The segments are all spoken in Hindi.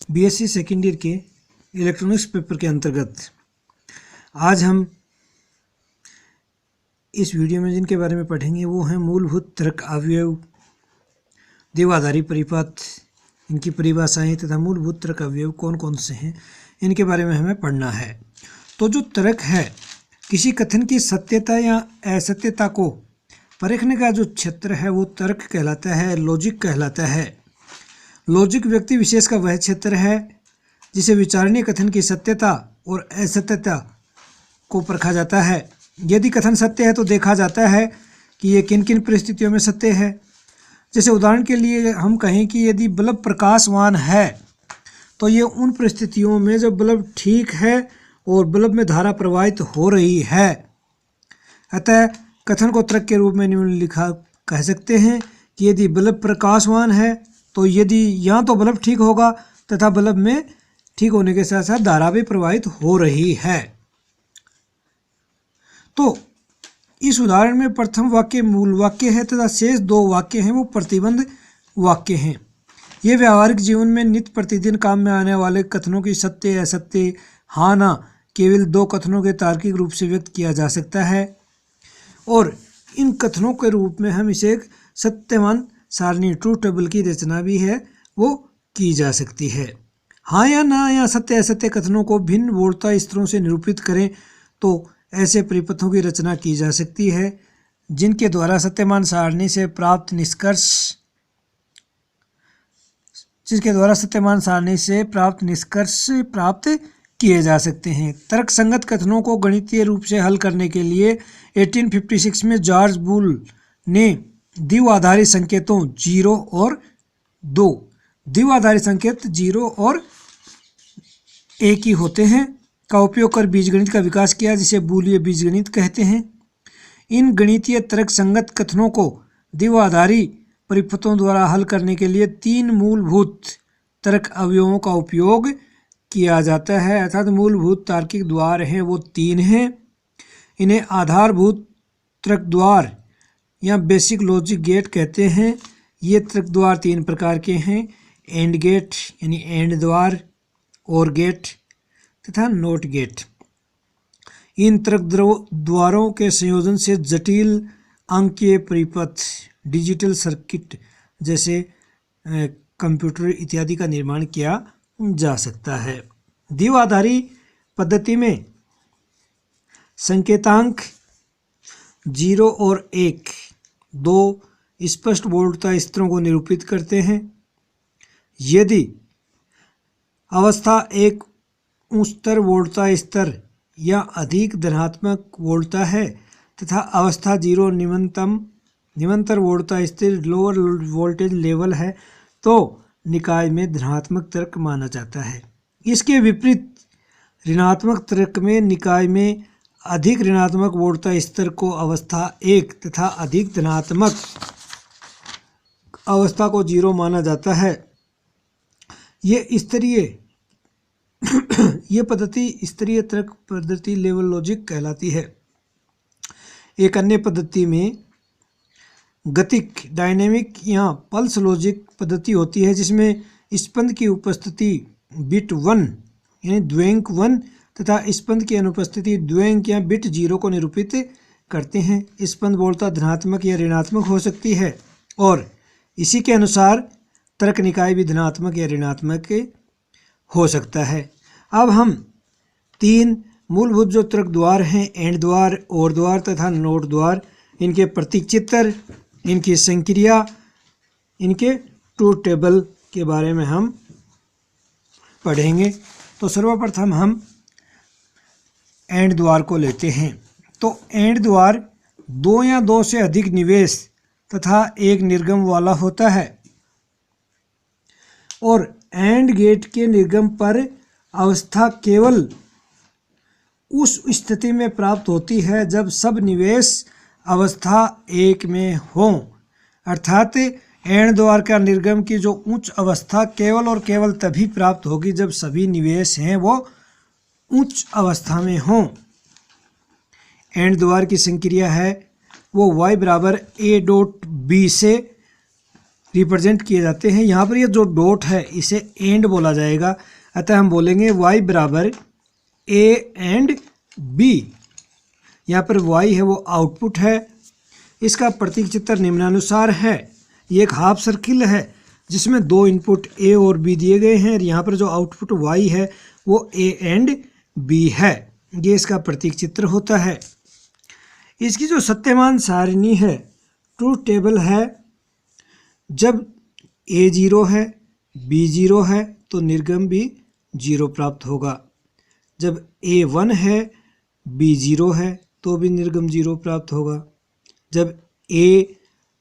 बीएससी सेकेंड ईयर के इलेक्ट्रॉनिक्स पेपर के अंतर्गत आज हम इस वीडियो में जिनके बारे में पढ़ेंगे वो हैं मूलभूत तर्क अवयव, देवाधारी परिपथ, इनकी परिभाषाएं तथा मूलभूत तर्क अवयव कौन कौन से हैं इनके बारे में हमें पढ़ना है। तो जो तर्क है, किसी कथन की सत्यता या असत्यता को परखने का जो क्षेत्र है वो तर्क कहलाता है, लॉजिक कहलाता है। लॉजिक व्यक्ति विशेष का वह क्षेत्र है जिसे विचारणीय कथन की सत्यता और असत्यता को परखा जाता है। यदि कथन सत्य है तो देखा जाता है कि ये किन किन परिस्थितियों में सत्य है। जैसे उदाहरण के लिए हम कहें कि यदि बल्ब प्रकाशवान है तो ये उन परिस्थितियों में जब बल्ब ठीक है और बल्ब में धारा प्रवाहित हो रही है। अतः कथन को तर्क के रूप में निम्नलिखित कह सकते हैं कि यदि बल्ब प्रकाशवान है तो यदि यहाँ तो बल्ब ठीक होगा तथा बल्ब में ठीक होने के साथ साथ धारा भी प्रवाहित हो रही है। तो इस उदाहरण में प्रथम वाक्य मूल वाक्य है तथा शेष दो वाक्य हैं वो प्रतिबंध वाक्य हैं। ये व्यावहारिक जीवन में नित्य प्रतिदिन काम में आने वाले कथनों की सत्य असत्य हाँ ना केवल दो कथनों के तार्किक रूप से व्यक्त किया जा सकता है और इन कथनों के रूप में हम इसे एक सत्यमान सारणी ट्रू टेबल की रचना भी है वो की जा सकती है। हाँ या ना या सत्य असत्य कथनों को भिन्न वोल्टता स्तरों से निरूपित करें तो ऐसे परिपथों की रचना की जा सकती है जिनके द्वारा सत्यमान सारणी से प्राप्त निष्कर्ष प्राप्त किए जा सकते हैं। तर्क संगत कथनों को गणितीय रूप से हल करने के लिए 1856 में जॉर्ज बुल ने द्विआधारी संकेतों 0 और 2 द्विआधारी संकेत 0 और 1 ही होते हैं का उपयोग कर बीजगणित का विकास किया जिसे बूलिय बीजगणित कहते हैं। इन गणितीय तर्क संगत कथनों को द्विआधारी परिपथों द्वारा हल करने के लिए 3 मूलभूत तर्क अवयवों का उपयोग किया जाता है अर्थात मूलभूत तार्किक द्वार हैं वो 3 हैं। इन्हें आधारभूत तर्क द्वार या बेसिक लॉजिक गेट कहते हैं। ये तर्क द्वार 3 प्रकार के हैं, एंड गेट यानी एंड द्वार, और गेट तथा नॉट गेट। इन तर्क द्वारों के संयोजन से जटिल अंकीय परिपथ, डिजिटल सर्किट जैसे कंप्यूटर इत्यादि का निर्माण किया जा सकता है। द्विआधारी पद्धति में संकेतांक 0 और 1 दो स्पष्ट वोल्टता स्तरों को निरूपित करते हैं। यदि अवस्था एक उच्चतर वोल्टता स्तर या अधिक धनात्मक वोल्टता है तथा अवस्था 0 निम्नतर वोल्टता स्तर लोअर वोल्टेज लेवल है तो निकाय में धनात्मक तर्क माना जाता है। इसके विपरीत ऋणात्मक तर्क में निकाय में अधिक ऋणात्मक वोल्टता स्तर को अवस्था 1 तथा अधिक धनात्मक अवस्था को 0 माना जाता है। ये पद्धति स्तरीय तर्क पद्धति लेवल लॉजिक कहलाती है। एक अन्य पद्धति में गतिक डायनेमिक या पल्स लॉजिक पद्धति होती है जिसमें स्पंद की उपस्थिति बिट 1 यानी द्व्यंक 1 तथा स्पंद की अनुपस्थिति द्व्यंक या बिट 0 को निरूपित करते हैं। स्पंद वोल्टता धनात्मक या ऋणात्मक हो सकती है और इसी के अनुसार तर्क निकाय भी धनात्मक या ऋणात्मक हो सकता है। अब हम 3 मूलभूत जो तर्क द्वार हैं, एंड द्वार, और द्वार तथा नॉट द्वार, इनके प्रतीक चित्र, इनकी संक्रिया, इनके ट्रू टेबल के बारे में हम पढ़ेंगे। तो सर्वप्रथम हम एंड द्वार को लेते हैं। तो एंड द्वार 2 या 2 से अधिक निवेश तथा एक निर्गम वाला होता है और एंड गेट के निर्गम पर अवस्था केवल उस स्थिति में प्राप्त होती है जब सब निवेश अवस्था 1 में हो, अर्थात एंड द्वार का निर्गम की जो उच्च अवस्था केवल और केवल तभी प्राप्त होगी जब सभी निवेश हैं वो उच्च अवस्था में हों। एंड द्वार की संक्रिया है वो y बराबर a डॉट b से रिप्रेजेंट किए जाते हैं। यहाँ पर ये जो डॉट है इसे एंड बोला जाएगा, अतः हम बोलेंगे y बराबर a एंड b। यहाँ पर y है वो आउटपुट है, इसका प्रतीक चित्र निम्नानुसार है। ये एक हाफ सर्किल है जिसमें दो इनपुट a और b दिए गए हैं, और यहाँ पर जो आउटपुट y है वो a एंड b है। ये इसका प्रतीक चित्र होता है। इसकी जो सत्यमान सारणी है, ट्रूथ टेबल है, जब a 0 है b 0 है तो निर्गम भी 0 प्राप्त होगा। जब a 1 है b 0 है तो भी निर्गम 0 प्राप्त होगा। जब a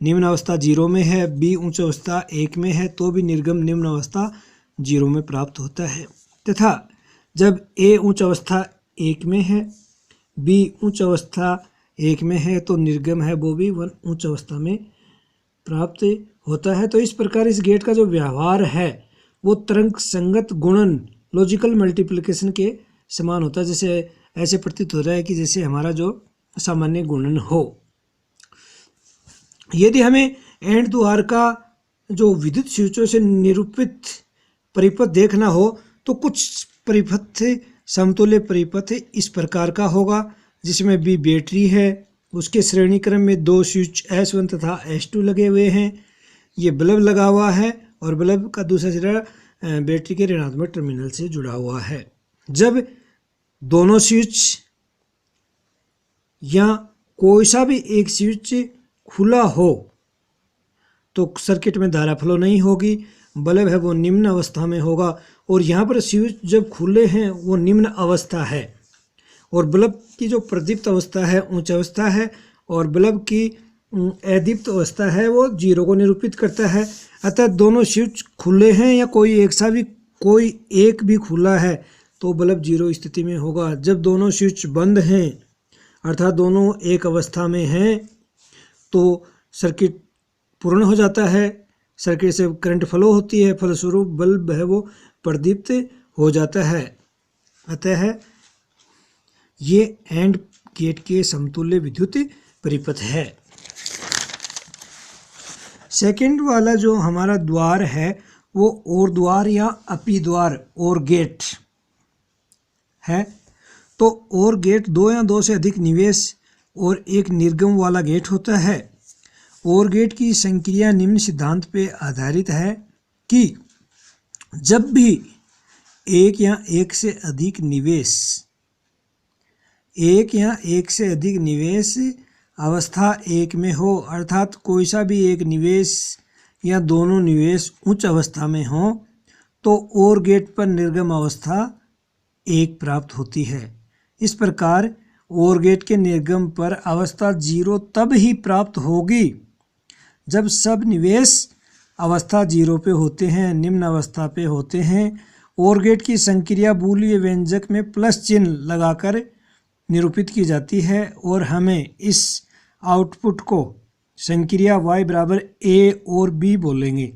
निम्न अवस्था 0 में है, b उच्च अवस्था 1 में है तो भी निर्गम निम्न अवस्था 0 में प्राप्त होता है। तथा जब a उच्च अवस्था 1 में है, b उच्च अवस्था 1 में है तो निर्गम है वो भी 1 उच्च अवस्था में प्राप्त होता है। तो इस प्रकार इस गेट का जो व्यवहार है वो तरंग संगत गुणन लॉजिकल मल्टीप्लिकेशन के समान होता है। जैसे ऐसे प्रतीत हो रहा है कि जैसे हमारा जो सामान्य गुणन हो। यदि हमें एंड द्वार का जो विद्युत स्विचों से निरूपित परिपथ देखना हो तो कुछ परिपथ समतुल्य परिपथ इस प्रकार का होगा, जिसमें भी बैटरी है, उसके श्रेणी क्रम में दो स्विच S1 तथा S2 लगे हुए हैं। ये बल्ब लगा हुआ है और बल्ब का दूसरा सिरा बैटरी के ऋणात्मक टर्मिनल से जुड़ा हुआ है। जब दोनों स्विच या कोई सा भी एक स्विच खुला हो तो सर्किट में धारा फ्लो नहीं होगी, बल्ब है वो निम्न अवस्था में होगा। और यहाँ पर स्विच जब खुले हैं वो निम्न अवस्था है, और बल्ब की जो प्रदीप्त अवस्था है उच्च अवस्था है, और बल्ब की अदीप्त अवस्था है वो 0 को निरूपित करता है। अतः दोनों स्विच खुले हैं या कोई एक भी खुला है तो बल्ब 0 स्थिति में होगा। जब दोनों स्विच बंद हैं अर्थात दोनों एक अवस्था में हैं तो सर्किट पूर्ण हो जाता है, सर्किट से करंट फ्लो होती है, फलस्वरूप बल्ब है वो प्रदीप्त हो जाता है। अतः ये एंड गेट के समतुल्य विद्युत परिपथ है। सेकंड वाला जो हमारा द्वार है वो और द्वार या अपी द्वार और गेट है। तो और गेट 2 या 2 से अधिक निवेश और एक निर्गम वाला गेट होता है। और गेट की संक्रिया निम्न सिद्धांत पे आधारित है कि जब भी एक या एक से अधिक निवेश अवस्था 1 में हो, अर्थात कोई सा भी एक निवेश या दोनों निवेश उच्च अवस्था में हो, तो और गेट पर निर्गम अवस्था 1 प्राप्त होती है। इस प्रकार और गेट के निर्गम पर अवस्था 0 तब ही प्राप्त होगी जब सब निवेश अवस्था 0 पे होते हैं, निम्न अवस्था पे होते हैं। और गेट की संक्रिया बूलियन व्यंजक में प्लस चिन्ह लगाकर निरूपित की जाती है, और हमें इस आउटपुट को संक्रिया y बराबर a और b बोलेंगे।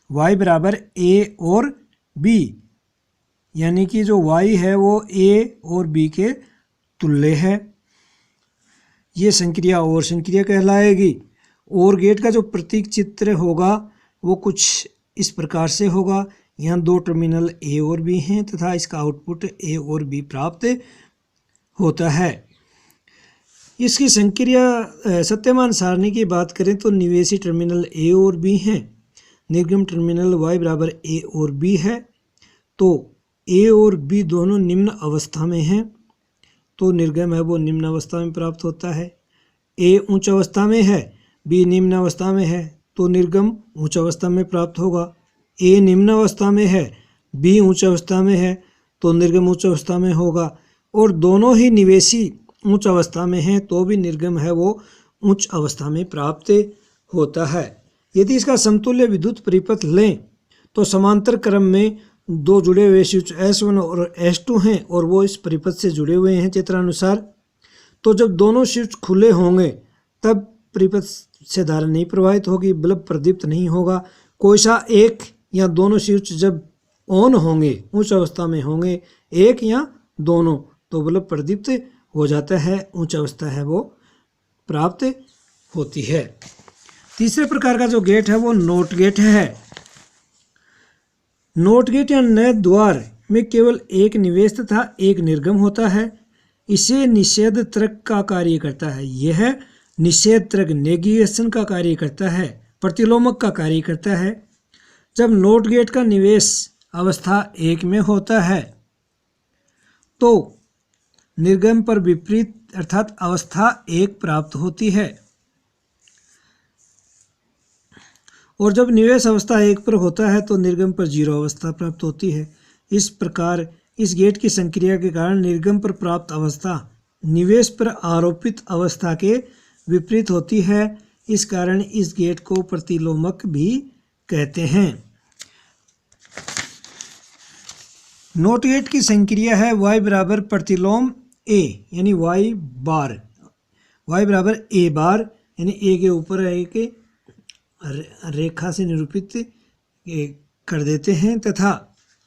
y बराबर a और b यानी कि जो y है वो a और b के तुल्य है। ये संक्रिया और संक्रिया कहलाएगी। और गेट का जो प्रतीक चित्र होगा वो कुछ इस प्रकार से होगा। यहाँ 2 टर्मिनल a और b हैं तथा इसका आउटपुट a और b प्राप्त होता है। इसकी संक्रिया सत्यमान सारणी की बात करें तो निवेशी टर्मिनल a और b हैं, निर्गम टर्मिनल y बराबर a और b है। तो a और b दोनों निम्न अवस्था में हैं तो निर्गम है वो निम्न अवस्था में प्राप्त होता है। a उच्च अवस्था में है, b निम्न अवस्था में है तो निर्गम उच्च अवस्था में प्राप्त होगा। a निम्न अवस्था में है, b उच्च अवस्था में है तो निर्गम उच्च अवस्था में होगा। और दोनों ही निवेशी उच्च अवस्था में हैं तो भी निर्गम है वो उच्च अवस्था में प्राप्त होता है। यदि इसका समतुल्य विद्युत परिपथ लें तो समांतर क्रम में 2 जुड़े हुए स्विच S1 और S2 हैं और वो इस परिपथ से जुड़े हुए हैं चित्रानुसार। तो जब दोनों स्विच खुले होंगे तब परिपथ से धारा नहीं प्रवाहित होगी, बल्ब प्रदीप्त नहीं होगा। कोई सा एक या दोनों स्विच जब ऑन होंगे, उच्च अवस्था में होंगे, एक या दोनों, तो बल्ब प्रदीप्त हो जाता है, उच्च अवस्था है वो प्राप्त होती है। तीसरे प्रकार का जो गेट है वो नोट गेट है। नोट गेट या नए द्वार में केवल एक निवेश तथा एक निर्गम होता है। इसे निषेध तर्क का कार्य करता है। यह निषेध तर्क नेगेशन का कार्य करता है, प्रतिलोमक का कार्य करता है। जब नोट गेट का निवेश अवस्था 1 में होता है तो निर्गम पर विपरीत अर्थात अवस्था 1 प्राप्त होती है, और जब निवेश अवस्था 1 पर होता है तो निर्गम पर 0 अवस्था प्राप्त होती है। इस प्रकार इस गेट की संक्रिया के कारण निर्गम पर प्राप्त अवस्था निवेश पर आरोपित अवस्था के विपरीत होती है। इस कारण इस गेट को प्रतिलोमक भी कहते हैं। नोट गेट की संक्रिया है y बराबर प्रतिलोम a यानी y बार, y बराबर a बार यानी a के ऊपर एक रेखा से निरूपित कर देते हैं तथा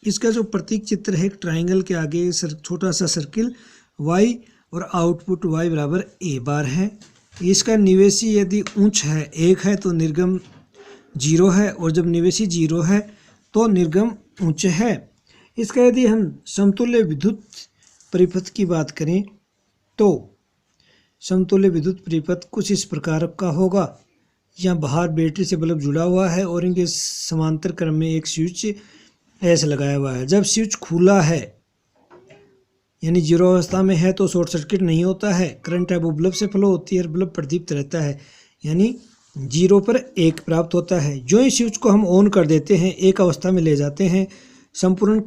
इसका जो प्रतीक चित्र है एक ट्रायंगल के आगे छोटा सा सर्किल y और आउटपुट y बराबर a बार है। इसका निवेशी यदि उच्च है 1 है तो निर्गम 0 है, और जब निवेशी 0 है तो निर्गम उच्च है। इसका यदि हम समतुल्य विद्युत परिपथ की बात करें तो समतुल्य विद्युत परिपथ कुछ इस प्रकार का होगा। यहाँ बाहर बैटरी से बल्ब जुड़ा हुआ है और इनके समांतर क्रम में एक स्विच ऐसे लगाया हुआ है। जब स्विच खुला है यानी 0 अवस्था में है तो शॉर्ट सर्किट नहीं होता है, करंट है वो बल्ब से फ्लो होती है और बल्ब प्रदीप्त रहता है, यानी 0 पर 1 प्राप्त होता है। जो ही स्विच को हम ऑन कर देते हैं, एक अवस्था में ले जाते हैं, संपूर्ण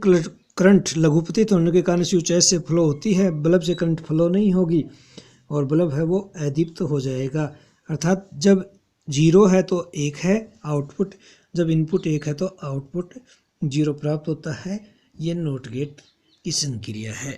करंट लघुपतित होने के कारण स्विच ऐसे फ्लो होती है, बल्ब से करंट फ्लो नहीं होगी और बल्ब है वो अदीप्त हो जाएगा। अर्थात जब 0 है तो 1 है आउटपुट, जब इनपुट 1 है तो आउटपुट 0 प्राप्त होता है। ये नोट गेट की संक्रिया है।